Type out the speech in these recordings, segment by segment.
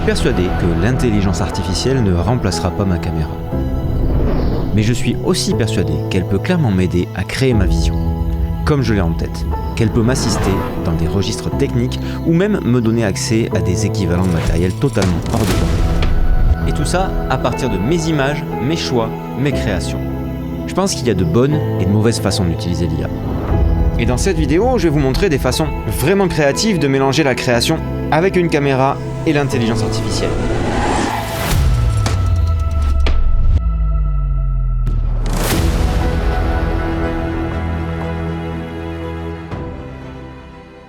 persuadé que l'intelligence artificielle ne remplacera pas ma caméra. Mais je suis aussi persuadé qu'elle peut clairement m'aider à créer ma vision, comme je l'ai en tête, qu'elle peut m'assister dans des registres techniques ou même me donner accès à des équivalents de matériel totalement hors de portée. Et tout ça à partir de mes images, mes choix, mes créations. Je pense qu'il y a de bonnes et de mauvaises façons d'utiliser l'IA. Et dans cette vidéo, je vais vous montrer des façons vraiment créatives de mélanger la création avec une caméra et l'intelligence artificielle.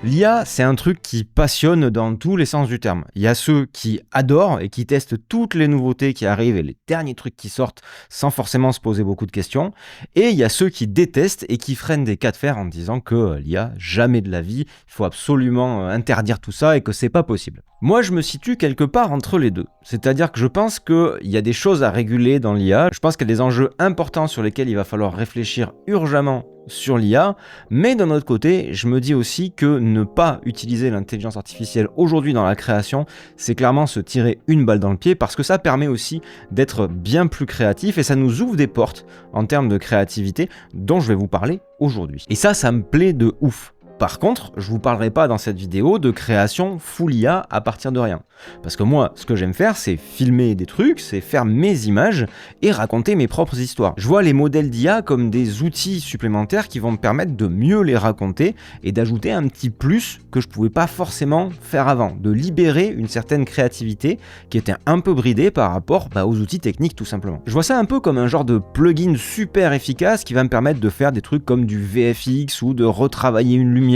L'IA, c'est un truc qui passionne dans tous les sens du terme. Il y a ceux qui adorent et qui testent toutes les nouveautés qui arrivent et les derniers trucs qui sortent sans forcément se poser beaucoup de questions. Et il y a ceux qui détestent et qui freinent des cas de fer en disant que l'IA, jamais de la vie, il faut absolument interdire tout ça et que c'est pas possible. Moi, je me situe quelque part entre les deux. C'est-à-dire que je pense qu'il y a des choses à réguler dans l'IA. Je pense qu'il y a des enjeux importants sur lesquels il va falloir réfléchir urgemment sur l'IA, mais d'un autre côté, je me dis aussi que ne pas utiliser l'intelligence artificielle aujourd'hui dans la création, c'est clairement se tirer une balle dans le pied parce que ça permet aussi d'être bien plus créatif et ça nous ouvre des portes en termes de créativité dont je vais vous parler aujourd'hui. Et ça me plaît de ouf. Par contre, je vous parlerai pas dans cette vidéo de création full IA à partir de rien. Parce que moi, ce que j'aime faire, c'est filmer des trucs, c'est faire mes images et raconter mes propres histoires. Je vois les modèles d'IA comme des outils supplémentaires qui vont me permettre de mieux les raconter et d'ajouter un petit plus que je pouvais pas forcément faire avant, de libérer une certaine créativité qui était un peu bridée par rapport aux outils techniques tout simplement. Je vois ça un peu comme un genre de plugin super efficace qui va me permettre de faire des trucs comme du VFX ou de retravailler une lumière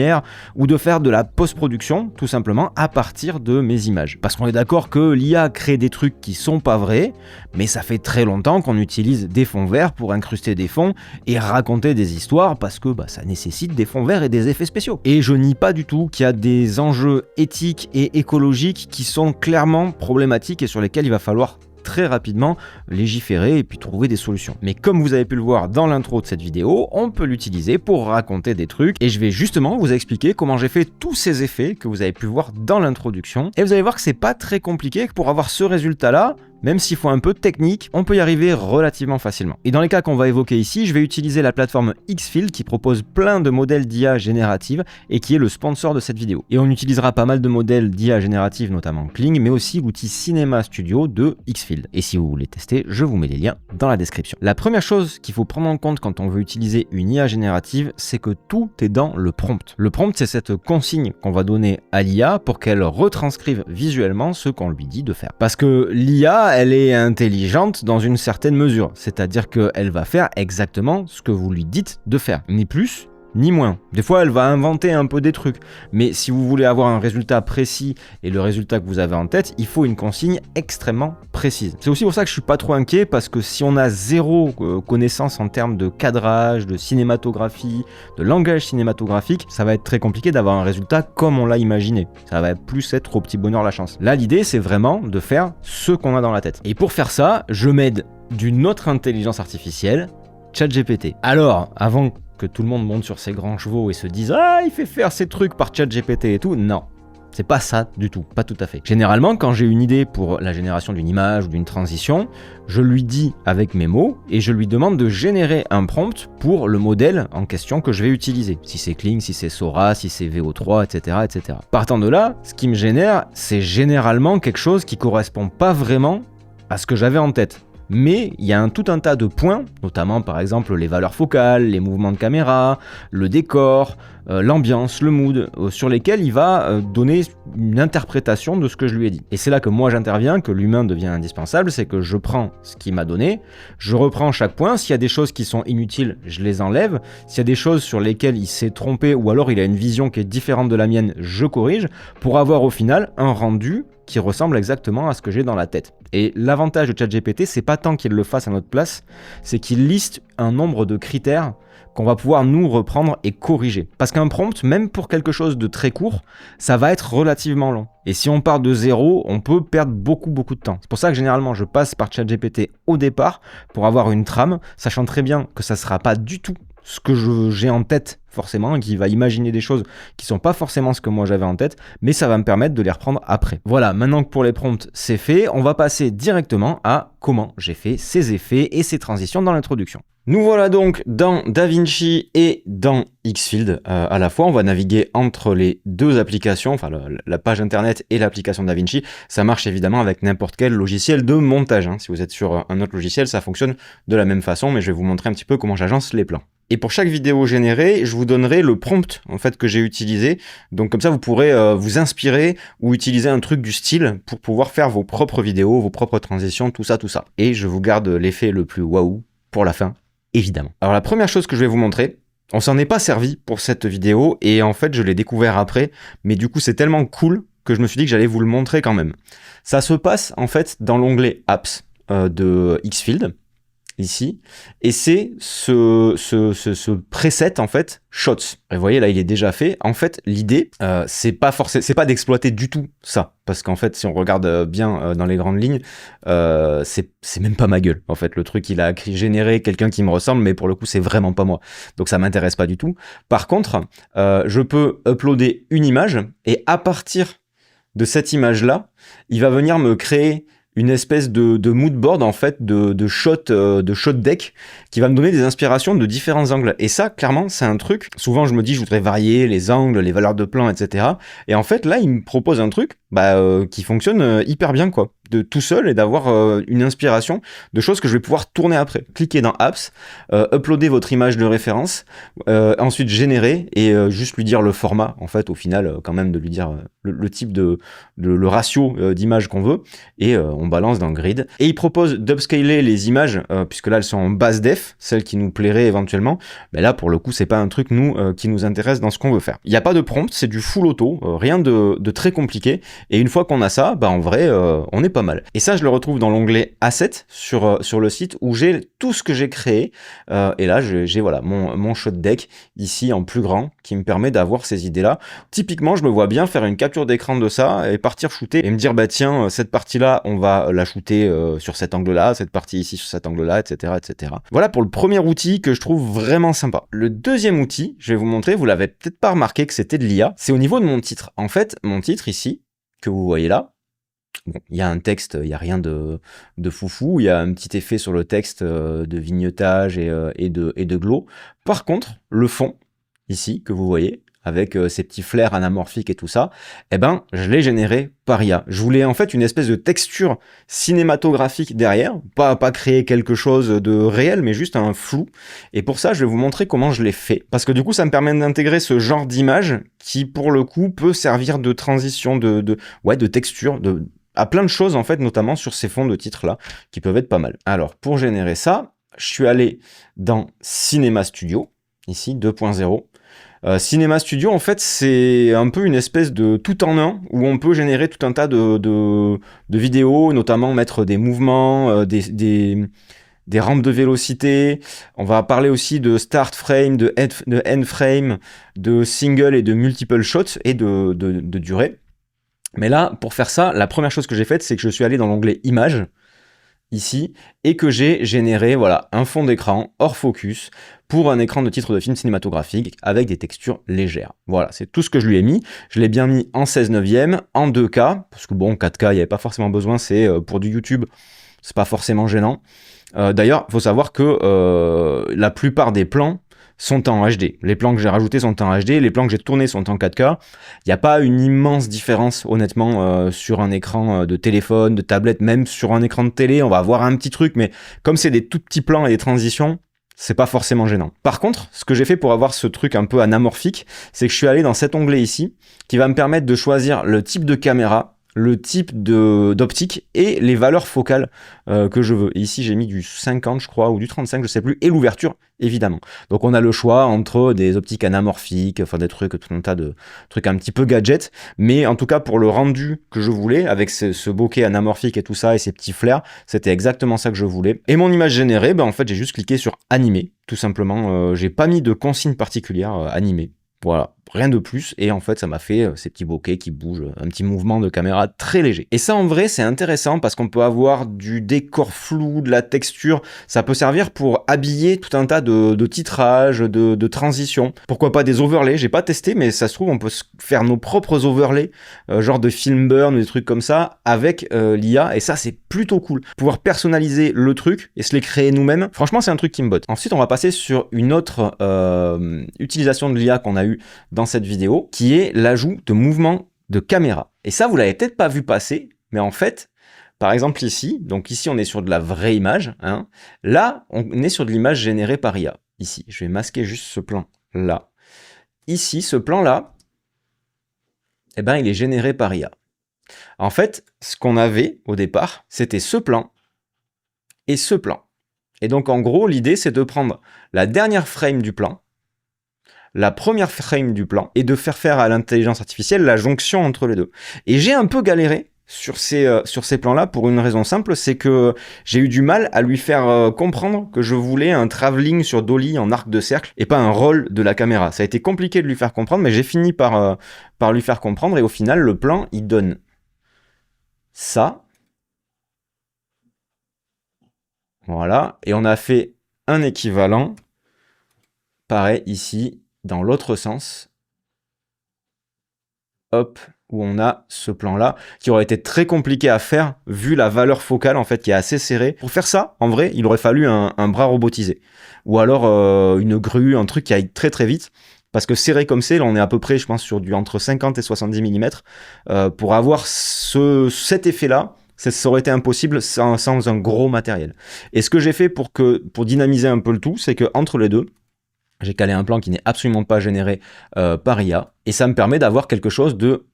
ou de faire de la post-production tout simplement à partir de mes images. Parce qu'on est d'accord que l'IA crée des trucs qui sont pas vrais, mais ça fait très longtemps qu'on utilise des fonds verts pour incruster des fonds et raconter des histoires parce que ça nécessite des fonds verts et des effets spéciaux. Et je nie pas du tout qu'il y a des enjeux éthiques et écologiques qui sont clairement problématiques et sur lesquels il va falloir très rapidement légiférer et puis trouver des solutions. Mais comme vous avez pu le voir dans l'intro de cette vidéo, on peut l'utiliser pour raconter des trucs et je vais justement vous expliquer comment j'ai fait tous ces effets que vous avez pu voir dans l'introduction et vous allez voir que c'est pas très compliqué, que pour avoir ce résultat là, même s'il faut un peu de technique, on peut y arriver relativement facilement. Et dans les cas qu'on va évoquer ici, je vais utiliser la plateforme Xfield qui propose plein de modèles d'IA générative et qui est le sponsor de cette vidéo. Et on utilisera pas mal de modèles d'IA générative, notamment Kling, mais aussi l'outil Cinema Studio de Xfield. Et si vous voulez tester, je vous mets les liens dans la description. La première chose qu'il faut prendre en compte quand on veut utiliser une IA générative, c'est que tout est dans le prompt. Le prompt, c'est cette consigne qu'on va donner à l'IA pour qu'elle retranscrive visuellement ce qu'on lui dit de faire. Parce que l'IA, elle est intelligente dans une certaine mesure, c'est-à-dire qu'elle va faire exactement ce que vous lui dites de faire, ni plus ni moins. Des fois, elle va inventer un peu des trucs, mais si vous voulez avoir un résultat précis et le résultat que vous avez en tête, il faut une consigne extrêmement précise. C'est aussi pour ça que je suis pas trop inquiet, parce que si on a zéro connaissance en termes de cadrage, de cinématographie, de langage cinématographique, ça va être très compliqué d'avoir un résultat comme on l'a imaginé. Ça va plus être au petit bonheur la chance. Là, l'idée, c'est vraiment de faire ce qu'on a dans la tête. Et pour faire ça, je m'aide d'une autre intelligence artificielle, ChatGPT. Alors, avant que tout le monde monte sur ses grands chevaux et se dise « Ah, il fait faire ces trucs par ChatGPT et tout », non. C'est pas ça du tout, pas tout à fait. Généralement, quand j'ai une idée pour la génération d'une image ou d'une transition, je lui dis avec mes mots et je lui demande de générer un prompt pour le modèle en question que je vais utiliser. Si c'est Kling, si c'est Sora, si c'est VO3, etc., etc. Partant de là, ce qui me génère, c'est généralement quelque chose qui correspond pas vraiment à ce que j'avais en tête. Mais il y a tout un tas de points, notamment par exemple les valeurs focales, les mouvements de caméra, le décor, l'ambiance, le mood, sur lesquels il va donner une interprétation de ce que je lui ai dit. Et c'est là que moi j'interviens, que l'humain devient indispensable, c'est que je prends ce qu'il m'a donné, je reprends chaque point, s'il y a des choses qui sont inutiles, je les enlève, s'il y a des choses sur lesquelles il s'est trompé ou alors il a une vision qui est différente de la mienne, je corrige, pour avoir au final un rendu qui ressemble exactement à ce que j'ai dans la tête. Et l'avantage de ChatGPT, c'est pas tant qu'il le fasse à notre place, c'est qu'il liste un nombre de critères qu'on va pouvoir nous reprendre et corriger. Parce qu'un prompt, même pour quelque chose de très court, ça va être relativement long. Et si on part de zéro, on peut perdre beaucoup de temps. C'est pour ça que généralement, je passe par ChatGPT au départ pour avoir une trame, sachant très bien que ça sera pas du tout ce que j'ai en tête forcément, qui va imaginer des choses qui sont pas forcément ce que moi j'avais en tête, mais ça va me permettre de les reprendre après. Voilà, maintenant que pour les prompts c'est fait, on va passer directement à comment j'ai fait ces effets et ces transitions dans l'introduction. Nous voilà donc dans DaVinci et dans Xfield à la fois. On va naviguer entre les deux applications, enfin la page internet et l'application DaVinci. Ça marche évidemment avec n'importe quel logiciel de montage. Si vous êtes sur un autre logiciel, ça fonctionne de la même façon, mais je vais vous montrer un petit peu comment j'agence les plans. Et pour chaque vidéo générée, je vous donnerai le prompt en fait que j'ai utilisé. Donc comme ça, vous pourrez vous inspirer ou utiliser un truc du style pour pouvoir faire vos propres vidéos, vos propres transitions, tout ça. Et je vous garde l'effet le plus waouh pour la fin, évidemment. Alors la première chose que je vais vous montrer, on s'en est pas servi pour cette vidéo et en fait je l'ai découvert après, mais du coup c'est tellement cool que je me suis dit que j'allais vous le montrer quand même. Ça se passe en fait dans l'onglet Apps de Xfield. Ici, et c'est ce preset en fait shots. Et vous voyez là il est déjà fait. En fait l'idée c'est pas d'exploiter du tout ça, parce qu'en fait si on regarde bien dans les grandes lignes, c'est même pas ma gueule. En fait le truc il a généré quelqu'un qui me ressemble, mais pour le coup c'est vraiment pas moi. Donc ça m'intéresse pas du tout. Par contre je peux uploader une image et à partir de cette image là, il va venir me créer une espèce de mood board en fait de shot deck qui va me donner des inspirations de différents angles. Et ça clairement c'est un truc, souvent je me dis je voudrais varier les angles, les valeurs de plan, etc. Et en fait là il me propose un truc qui fonctionne hyper bien quoi, de tout seul, et d'avoir une inspiration de choses que je vais pouvoir tourner après. Cliquez dans Apps, uploadez votre image de référence, ensuite générer et juste lui dire le format en fait au final quand même, de lui dire le type le ratio d'image qu'on veut, et on balance dans Grid. Et il propose d'upscaler les images puisque là elles sont en basse def, celles qui nous plairaient éventuellement. Mais là pour le coup c'est pas un truc qui nous intéresse dans ce qu'on veut faire. Il n'y a pas de prompt, c'est du full auto, rien de très compliqué. Et une fois qu'on a ça, en vrai, on est pas mal. Et ça, je le retrouve dans l'onglet Assets sur le site où j'ai tout ce que j'ai créé. Et là, j'ai voilà mon shot deck ici en plus grand qui me permet d'avoir ces idées-là. Typiquement, je me vois bien faire une capture d'écran de ça et partir shooter et me dire, tiens, cette partie-là, on va la shooter sur cet angle-là, cette partie ici sur cet angle-là, etc., etc. Voilà pour le premier outil que je trouve vraiment sympa. Le deuxième outil, je vais vous montrer, vous l'avez peut-être pas remarqué que c'était de l'IA, c'est au niveau de mon titre. En fait, mon titre ici, que vous voyez là, bon, il y a un texte, il n'y a rien de foufou, il y a un petit effet sur le texte de vignettage et de glow. Par contre, le fond, ici, que vous voyez, avec ces petits flares anamorphiques et tout ça, je l'ai généré par IA. Je voulais en fait une espèce de texture cinématographique derrière, pas créer quelque chose de réel, mais juste un flou. Et pour ça, je vais vous montrer comment je l'ai fait. Parce que du coup, ça me permet d'intégrer ce genre d'image qui, pour le coup, peut servir de transition, de texture, à plein de choses en fait, notamment sur ces fonds de titres là, qui peuvent être pas mal. Alors, pour générer ça, je suis allé dans Cinema Studio, ici, 2.0. Cinema Studio, en fait, c'est un peu une espèce de tout en un où on peut générer tout un tas de vidéos, notamment mettre des mouvements, des rampes de vélocité. On va parler aussi de start frame, de end frame, de single et de multiple shots et de durée. Mais là, pour faire ça, la première chose que j'ai faite, c'est que je suis allé dans l'onglet Images, ici, et que j'ai généré un fond d'écran hors focus pour un écran de titre de film cinématographique avec des textures légères. Voilà, c'est tout ce que je lui ai mis. Je l'ai bien mis en 16/9, en 2K, parce que 4K, il n'y avait pas forcément besoin, c'est pour du YouTube, c'est pas forcément gênant. D'ailleurs, il faut savoir que la plupart des plans sont en HD. Les plans que j'ai rajoutés sont en HD, les plans que j'ai tournés sont en 4K. Il n'y a pas une immense différence, honnêtement, sur un écran de téléphone, de tablette, même sur un écran de télé, on va avoir un petit truc, mais comme c'est des tout petits plans et des transitions, c'est pas forcément gênant. Par contre, ce que j'ai fait pour avoir ce truc un peu anamorphique, c'est que je suis allé dans cet onglet ici, qui va me permettre de choisir le type de caméra, le type d'optique et les valeurs focales que je veux. Et ici, j'ai mis du 50, je crois, ou du 35, je sais plus, et l'ouverture, évidemment. Donc, on a le choix entre des optiques anamorphiques, enfin des trucs, tout un tas de trucs un petit peu gadget, mais en tout cas, pour le rendu que je voulais, avec ce bokeh anamorphique et tout ça, et ces petits flares, c'était exactement ça que je voulais. Et mon image générée, en fait, j'ai juste cliqué sur animer, tout simplement. J'ai pas mis de consigne particulière, animer. Voilà, rien de plus, et en fait ça m'a fait ces petits bokeh qui bougent, un petit mouvement de caméra très léger. Et ça en vrai c'est intéressant parce qu'on peut avoir du décor flou, de la texture, ça peut servir pour habiller tout un tas de titrages, de transitions. Pourquoi pas des overlays, j'ai pas testé mais ça se trouve on peut faire nos propres overlays, genre de film burn ou des trucs comme ça avec l'IA, et ça c'est plutôt cool. Pouvoir personnaliser le truc et se les créer nous-mêmes, franchement c'est un truc qui me botte. Ensuite on va passer sur une autre utilisation de l'IA qu'on a eu dans cette vidéo, qui est l'ajout de mouvements de caméra. Et ça, vous l'avez peut-être pas vu passer, mais en fait, par exemple ici, donc ici on est sur de la vraie image, hein. Là on est sur de l'image générée par IA. Ici, je vais masquer juste ce plan là. Ici, ce plan là, eh ben, il est généré par IA. En fait, ce qu'on avait au départ, c'était ce plan et ce plan. Et donc en gros, l'idée c'est de prendre la dernière frame du plan, la première frame du plan, et de faire à l'intelligence artificielle la jonction entre les deux. Et j'ai un peu galéré sur ces plans-là pour une raison simple, c'est que j'ai eu du mal à lui faire comprendre que je voulais un travelling sur dolly en arc de cercle et pas un roll de la caméra. Ça a été compliqué de lui faire comprendre, mais j'ai fini par lui faire comprendre, et au final, le plan, il donne ça. Voilà, et on a fait un équivalent, pareil ici, dans l'autre sens. Hop, où on a ce plan-là, qui aurait été très compliqué à faire, vu la valeur focale, en fait, qui est assez serrée. Pour faire ça, en vrai, il aurait fallu un bras robotisé. Ou alors une grue, un truc qui aille très très vite. Parce que serré comme c'est, là on est à peu près, je pense, sur du entre 50 et 70 mm. Pour avoir cet effet-là, ça aurait été impossible sans un gros matériel. Et ce que j'ai fait pour dynamiser un peu le tout, c'est que entre les deux, j'ai calé un plan qui n'est absolument pas généré par IA, et ça me permet d'avoir quelque chose de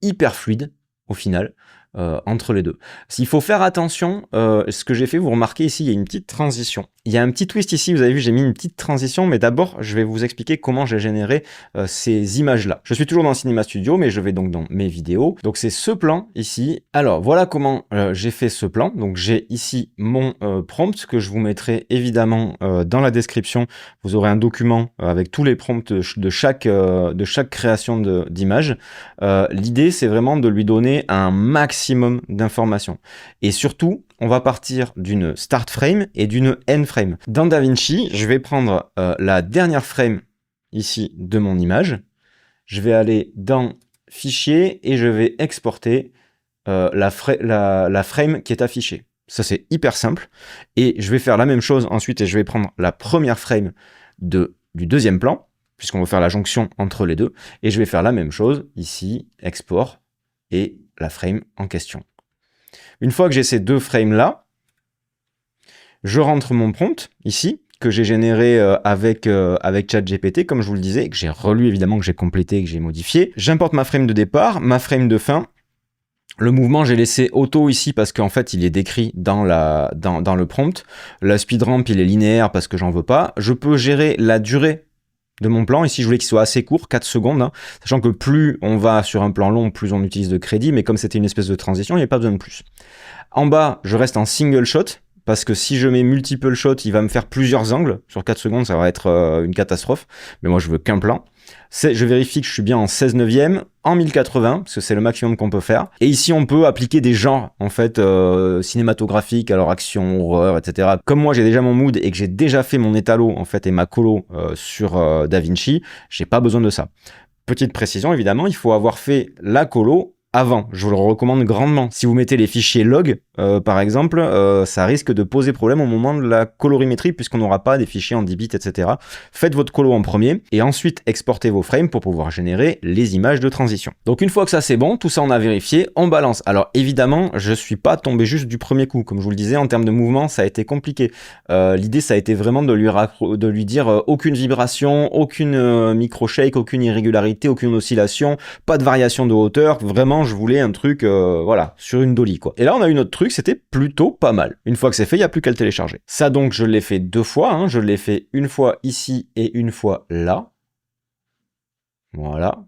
hyper fluide au final entre les deux. S'il faut faire attention, ce que j'ai fait, vous remarquez ici, il y a une petite transition. Il y a un petit twist ici, vous avez vu, j'ai mis une petite transition, mais d'abord, je vais vous expliquer comment j'ai généré ces images-là. Je suis toujours dans Cinema Studio, mais je vais donc dans mes vidéos. Donc c'est ce plan ici. Alors voilà comment j'ai fait ce plan. Donc j'ai ici mon prompt que je vous mettrai évidemment dans la description. Vous aurez un document avec tous les prompts de chaque création d'image. L'idée, c'est vraiment de lui donner un maximum d'informations. Et surtout, on va partir d'une start frame et d'une end frame. Dans DaVinci, je vais prendre la dernière frame ici de mon image. Je vais aller dans Fichier et je vais exporter la frame qui est affichée. Ça, c'est hyper simple. Et je vais faire la même chose ensuite, et je vais prendre la première frame du deuxième plan, puisqu'on va faire la jonction entre les deux. Et je vais faire la même chose ici, export, et la frame en question. Une fois que j'ai ces deux frames-là, je rentre mon prompt ici, que j'ai généré avec ChatGPT, comme je vous le disais, que j'ai relu évidemment, que j'ai complété, que j'ai modifié. J'importe ma frame de départ, ma frame de fin. Le mouvement, j'ai laissé auto ici parce qu'en fait, il est décrit dans le prompt. La speed ramp, il est linéaire parce que j'en veux pas. Je peux gérer la durée de mon plan. Ici, je voulais qu'il soit assez court, 4 secondes, hein, sachant que plus on va sur un plan long, plus on utilise de crédit, mais comme c'était une espèce de transition, il n'y a pas besoin de plus. En bas, je reste en single shot, parce que si je mets multiple shot, il va me faire plusieurs angles. Sur 4 secondes, ça va être une catastrophe. Mais moi, je veux qu'un plan. Je vérifie que je suis bien en 16 neuvième, en 1080, parce que c'est le maximum qu'on peut faire. Et ici, on peut appliquer des genres, en fait, cinématographiques, alors action, horreur, etc. Comme moi, j'ai déjà mon mood et que j'ai déjà fait mon étalo, en fait, et ma colo sur DaVinci, j'ai pas besoin de ça. Petite précision, évidemment, il faut avoir fait la colo avant. Je vous le recommande grandement. Si vous mettez les fichiers log, par exemple, ça risque de poser problème au moment de la colorimétrie, puisqu'on n'aura pas des fichiers en 10 bits, etc. Faites votre colo en premier, et ensuite exportez vos frames pour pouvoir générer les images de transition. Donc une fois que ça c'est bon, tout ça on a vérifié, on balance. Alors évidemment, je suis pas tombé juste du premier coup. Comme je vous le disais, en termes de mouvement, ça a été compliqué. L'idée, ça a été vraiment de lui dire aucune vibration, aucune micro-shake, aucune irrégularité, aucune oscillation, pas de variation de hauteur. Vraiment, je voulais un truc, voilà, sur une dolly, quoi. Et là, on a eu notre truc, c'était plutôt pas mal. Une fois que c'est fait, il n'y a plus qu'à le télécharger. Ça, donc, je l'ai fait 2 fois, hein. Je l'ai fait une fois ici et une fois là. Voilà.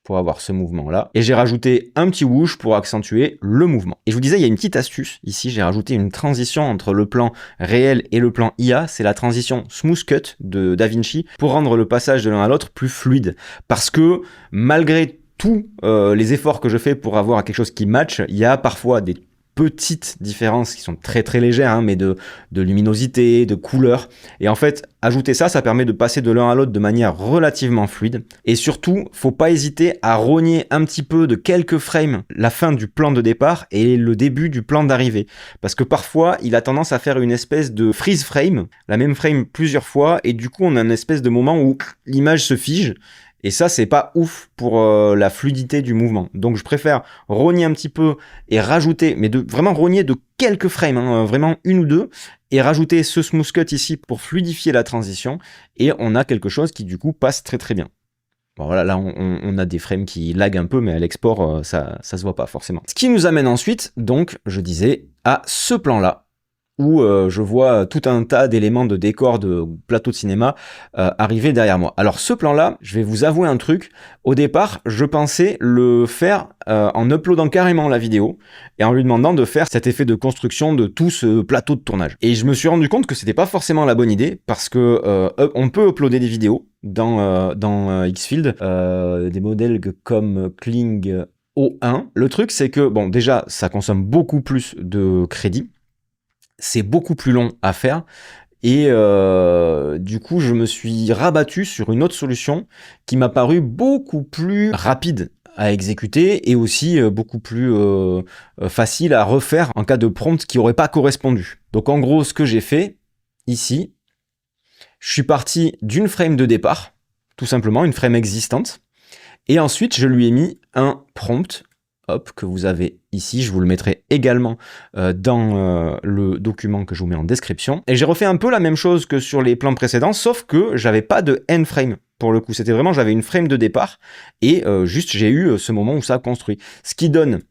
pour avoir ce mouvement-là. Et j'ai rajouté un petit whoosh pour accentuer le mouvement. Et je vous disais, il y a une petite astuce. Ici, j'ai rajouté une transition entre le plan réel et le plan IA. C'est la transition Smooth Cut de DaVinci pour rendre le passage de l'un à l'autre plus fluide. Parce que malgré tous les efforts que je fais pour avoir quelque chose qui match, il y a parfois des petites différences qui sont très très légères, hein, mais de luminosité, de couleur. Et en fait, ajouter ça, ça permet de passer de l'un à l'autre de manière relativement fluide. Et surtout, faut pas hésiter à rogner un petit peu de quelques frames la fin du plan de départ et le début du plan d'arrivée. Parce que parfois, il a tendance à faire une espèce de freeze frame, la même frame plusieurs fois, et du coup, on a une espèce de moment où l'image se fige. Et ça, c'est pas ouf pour la fluidité du mouvement. Donc, je préfère rogner un petit peu et rajouter, mais vraiment rogner de quelques frames, hein, vraiment une ou deux, et rajouter ce smooth cut ici pour fluidifier la transition. Et on a quelque chose qui, du coup, passe très très bien. Bon, voilà, là, on a des frames qui laguent un peu, mais à l'export, ça se voit pas forcément. Ce qui nous amène ensuite, donc, je disais, à ce plan-là, où je vois tout un tas d'éléments de décor de plateau de cinéma arriver derrière moi. Alors ce plan-là, je vais vous avouer un truc. Au départ, je pensais le faire en uploadant carrément la vidéo et en lui demandant de faire cet effet de construction de tout ce plateau de tournage. Et je me suis rendu compte que c'était pas forcément la bonne idée parce que on peut uploader des vidéos dans Xfield, des modèles comme Kling O1. Le truc, c'est que, bon, déjà, ça consomme beaucoup plus de crédit. C'est beaucoup plus long à faire et du coup je me suis rabattu sur une autre solution qui m'a paru beaucoup plus rapide à exécuter et aussi beaucoup plus facile à refaire en cas de prompt qui n'aurait pas correspondu. Donc en gros, ce que j'ai fait ici, je suis parti d'une frame de départ, tout simplement une frame existante, et ensuite je lui ai mis un prompt que vous avez ici, je vous le mettrai également dans le document que je vous mets en description. Et j'ai refait un peu la même chose que sur les plans précédents, sauf que j'avais pas de end frame pour le coup. C'était vraiment, j'avais une frame de départ et juste j'ai eu ce moment où ça a construit. Ce qui donne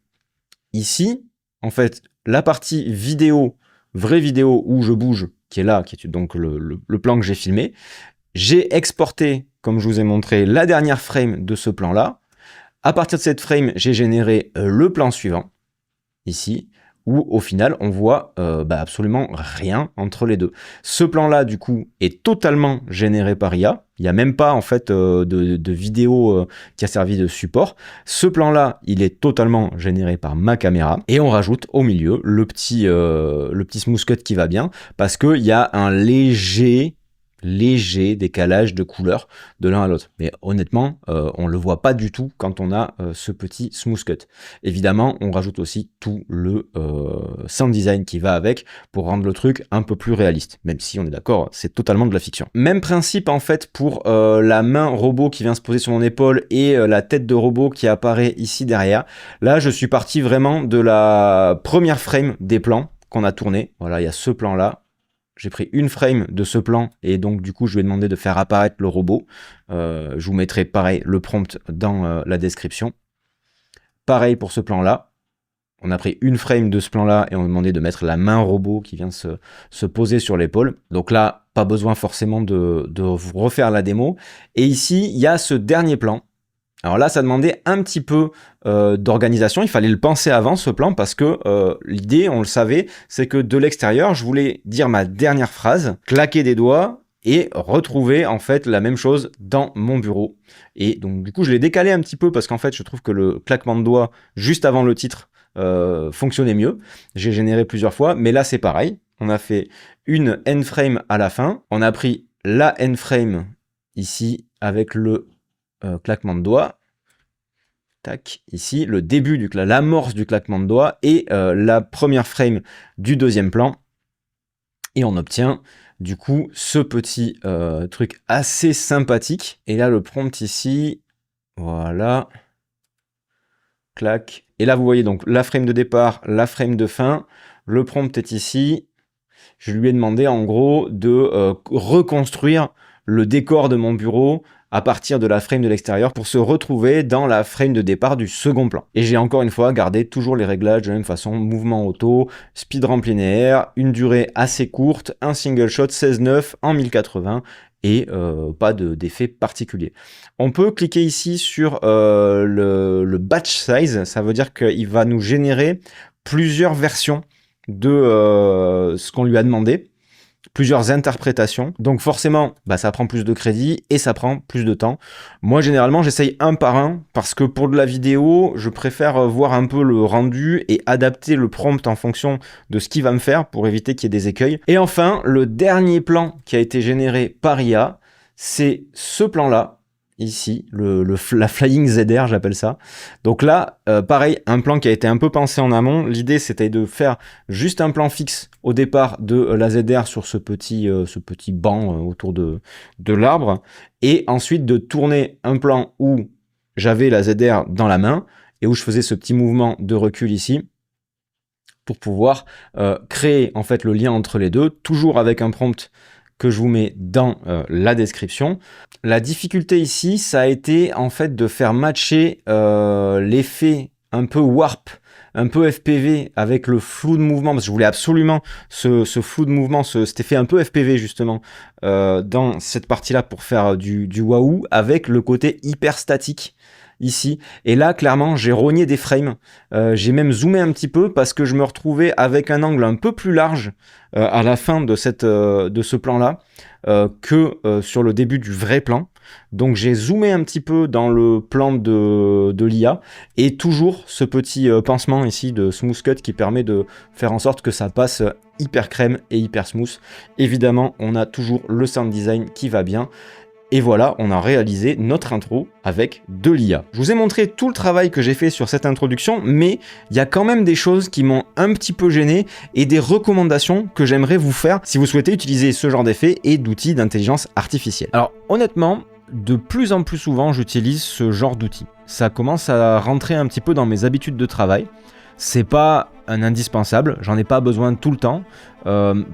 ici, en fait, la partie vidéo, vraie vidéo où je bouge, qui est là, qui est donc le plan que j'ai filmé. J'ai exporté, comme je vous ai montré, la dernière frame de ce plan-là. À partir de cette frame, j'ai généré le plan suivant, ici, où au final, on voit absolument rien entre les deux. Ce plan-là, du coup, est totalement généré par IA. Il n'y a même pas, en fait, de vidéo qui a servi de support. Ce plan-là, il est totalement généré par ma caméra. Et on rajoute au milieu le petit smooth cut qui va bien, parce qu'il y a un léger décalage de couleur de l'un à l'autre. Mais honnêtement, on le voit pas du tout quand on a ce petit smooth cut. Évidemment, on rajoute aussi tout le sound design qui va avec pour rendre le truc un peu plus réaliste. Même si on est d'accord, c'est totalement de la fiction. Même principe en fait pour la main robot qui vient se poser sur mon épaule et la tête de robot qui apparaît ici derrière. Là, je suis parti vraiment de la première frame des plans qu'on a tourné. Voilà, il y a ce plan-là. J'ai pris une frame de ce plan et donc du coup je lui ai demandé de faire apparaître le robot. Je vous mettrai pareil le prompt dans la description. Pareil pour ce plan-là. On a pris une frame de ce plan-là et on a demandé de mettre la main robot qui vient se poser sur l'épaule. Donc là, pas besoin forcément de vous refaire la démo. Et ici, il y a ce dernier plan. Alors là, ça demandait un petit peu d'organisation. Il fallait le penser avant, ce plan, parce que l'idée, on le savait, c'est que de l'extérieur, je voulais dire ma dernière phrase, claquer des doigts et retrouver en fait la même chose dans mon bureau. Et donc du coup, je l'ai décalé un petit peu parce qu'en fait, je trouve que le claquement de doigts juste avant le titre fonctionnait mieux. J'ai généré plusieurs fois, mais là, c'est pareil. On a fait une end frame à la fin. On a pris la end frame ici avec le claquement de doigts, tac, ici, le début l'amorce du claquement de doigts et la première frame du deuxième plan. Et on obtient du coup ce petit truc assez sympathique. Et là, le prompt ici, voilà, clac. Et là, vous voyez donc la frame de départ, la frame de fin. Le prompt est ici. Je lui ai demandé en gros de reconstruire le décor de mon bureau à partir de la frame de l'extérieur pour se retrouver dans la frame de départ du second plan. Et j'ai encore une fois gardé toujours les réglages de la même façon, mouvement auto, speed ramp linéaire, une durée assez courte, un single shot 16:9 en 1080 et pas d'effet particulier. On peut cliquer ici sur le batch size, ça veut dire qu'il va nous générer plusieurs versions de ce qu'on lui a demandé, plusieurs interprétations. Donc forcément, ça prend plus de crédit et ça prend plus de temps. Moi, généralement, j'essaye un par un parce que pour de la vidéo, je préfère voir un peu le rendu et adapter le prompt en fonction de ce qu'il va me faire pour éviter qu'il y ait des écueils. Et enfin, le dernier plan qui a été généré par IA, c'est ce plan-là. Ici, la Flying ZR, j'appelle ça. Donc là, pareil, un plan qui a été un peu pensé en amont. L'idée, c'était de faire juste un plan fixe au départ de la ZR sur ce petit banc autour de l'arbre. Et ensuite, de tourner un plan où j'avais la ZR dans la main et où je faisais ce petit mouvement de recul ici pour pouvoir créer en fait le lien entre les deux, toujours avec un prompt que je vous mets dans la description. La difficulté ici, ça a été en fait de faire matcher l'effet un peu warp, un peu FPV avec le flou de mouvement, parce que je voulais absolument ce flou de mouvement, cet effet un peu FPV justement, dans cette partie-là pour faire du waouh, avec le côté hyper statique ici. Et là, clairement, j'ai rogné des frames. J'ai même zoomé un petit peu parce que je me retrouvais avec un angle un peu plus large à la fin de ce plan-là que sur le début du vrai plan. Donc j'ai zoomé un petit peu dans le plan de l'IA et toujours ce petit pansement ici de smooth cut qui permet de faire en sorte que ça passe hyper crème et hyper smooth. Évidemment, on a toujours le sound design qui va bien. Et voilà, on a réalisé notre intro avec de l'IA. Je vous ai montré tout le travail que j'ai fait sur cette introduction, mais il y a quand même des choses qui m'ont un petit peu gêné et des recommandations que j'aimerais vous faire si vous souhaitez utiliser ce genre d'effets et d'outils d'intelligence artificielle. Alors honnêtement, de plus en plus souvent, j'utilise ce genre d'outils. Ça commence à rentrer un petit peu dans mes habitudes de travail. C'est pas un indispensable, j'en ai pas besoin tout le temps.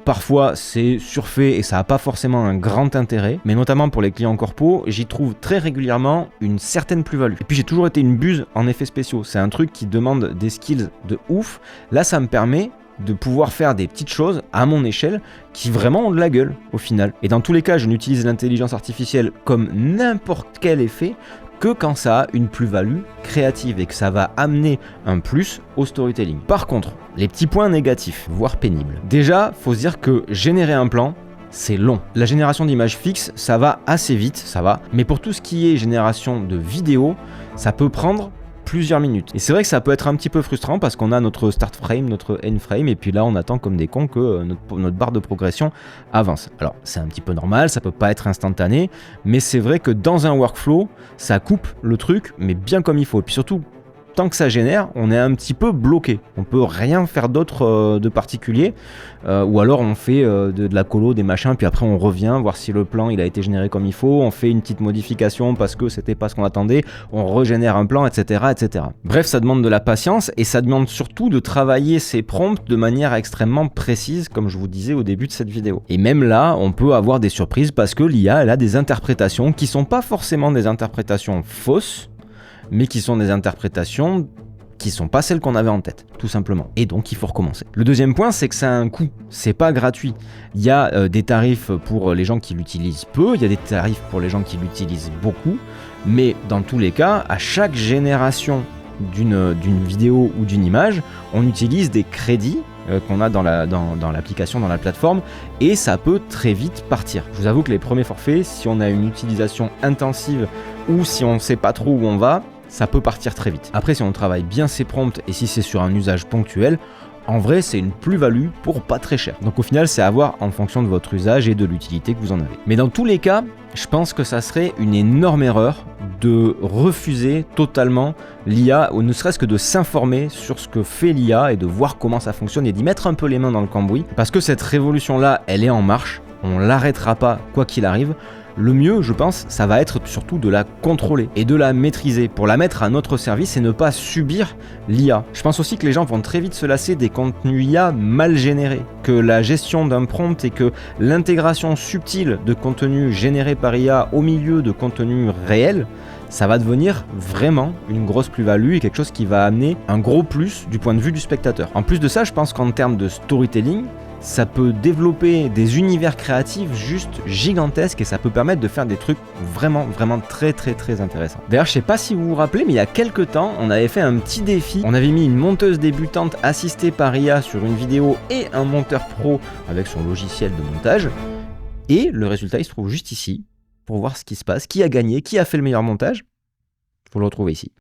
Parfois c'est surfait et ça n'a pas forcément un grand intérêt, mais notamment pour les clients corpo, j'y trouve très régulièrement une certaine plus-value. Et puis j'ai toujours été une buse en effets spéciaux, c'est un truc qui demande des skills de ouf. Là ça me permet de pouvoir faire des petites choses à mon échelle qui vraiment ont de la gueule au final. Et dans tous les cas, je n'utilise l'intelligence artificielle comme n'importe quel effet que quand ça a une plus-value créative et que ça va amener un plus au storytelling. Par contre, les petits points négatifs, voire pénibles. Déjà, faut se dire que générer un plan, c'est long. La génération d'images fixes, ça va assez vite, ça va. Mais pour tout ce qui est génération de vidéos, ça peut prendre plusieurs minutes. Et c'est vrai que ça peut être un petit peu frustrant parce qu'on a notre start frame, notre end frame, et puis là on attend comme des cons que notre barre de progression avance. Alors c'est un petit peu normal, ça peut pas être instantané, mais c'est vrai que dans un workflow, ça coupe le truc, mais bien comme il faut. Et puis surtout, tant que ça génère, on est un petit peu bloqué. On peut rien faire d'autre de particulier, ou alors on fait de la colo, des machins, puis après on revient voir si le plan il a été généré comme il faut, on fait une petite modification parce que c'était pas ce qu'on attendait, on régénère un plan, etc., etc. Bref, ça demande de la patience et ça demande surtout de travailler ces prompts de manière extrêmement précise, comme je vous disais au début de cette vidéo. Et même là, on peut avoir des surprises parce que l'IA, elle a des interprétations qui sont pas forcément des interprétations fausses, mais qui sont des interprétations qui sont pas celles qu'on avait en tête, tout simplement. Et donc, il faut recommencer. Le deuxième point, c'est que ça a un coût. C'est pas gratuit. Il y a des tarifs pour les gens qui l'utilisent peu, il y a des tarifs pour les gens qui l'utilisent beaucoup, mais dans tous les cas, à chaque génération d'une vidéo ou d'une image, on utilise des crédits qu'on a dans l'application, dans la plateforme, et ça peut très vite partir. Je vous avoue que les premiers forfaits, si on a une utilisation intensive ou si on ne sait pas trop où on va, ça peut partir très vite. Après, si on travaille bien ses prompts et si c'est sur un usage ponctuel, en vrai, c'est une plus-value pour pas très cher. Donc au final, c'est à voir en fonction de votre usage et de l'utilité que vous en avez. Mais dans tous les cas, je pense que ça serait une énorme erreur de refuser totalement l'IA, ou ne serait-ce que de s'informer sur ce que fait l'IA et de voir comment ça fonctionne et d'y mettre un peu les mains dans le cambouis. Parce que cette révolution-là, elle est en marche, on l'arrêtera pas quoi qu'il arrive. Le mieux, je pense, ça va être surtout de la contrôler et de la maîtriser pour la mettre à notre service et ne pas subir l'IA. Je pense aussi que les gens vont très vite se lasser des contenus IA mal générés, que la gestion d'un prompt et que l'intégration subtile de contenus générés par IA au milieu de contenus réels, ça va devenir vraiment une grosse plus-value et quelque chose qui va amener un gros plus du point de vue du spectateur. En plus de ça, je pense qu'en termes de storytelling, ça peut développer des univers créatifs juste gigantesques et ça peut permettre de faire des trucs vraiment très intéressants. D'ailleurs, je sais pas si vous vous rappelez, mais il y a quelques temps, on avait fait un petit défi. On avait mis une monteuse débutante assistée par IA sur une vidéo et un monteur pro avec son logiciel de montage. Et le résultat, il se trouve juste ici, pour voir ce qui se passe, qui a gagné, qui a fait le meilleur montage. Vous le retrouvez ici.